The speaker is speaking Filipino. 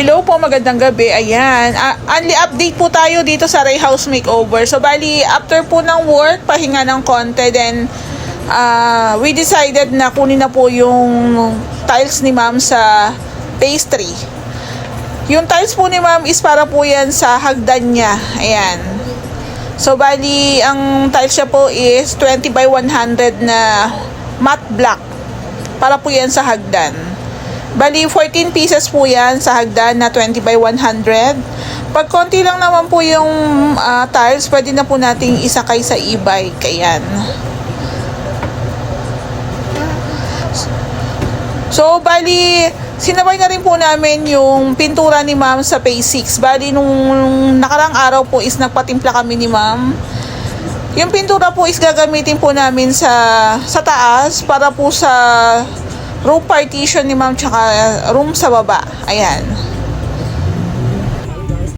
Hello po, magandang gabi. Ayan, only update po tayo dito sa Ray House Makeover. So, bali, after po ng work, pahinga ng konti, then we decided na kunin na po yung tiles ni ma'am sa pastry. Yung tiles po ni ma'am is para po yan sa hagdan niya. Ayan. So, bali, ang tiles niya po is 20 by 100 na matte black. Para po yan sa hagdan. Bali, 14 pieces po yan sa hagdan na 20 by 100. Pag konti lang naman po yung tiles, pwede na po nating isakay sa e-bike. Ayan. So, bali, sinabay na rin po namin yung pintura ni ma'am sa phase 6. Bali, nung nakarang araw po is nagpatimpla kami ni ma'am. Yung pintura po is gagamitin po namin sa taas para po sa room partition ni ma'am tsaka room sa baba. Ayan.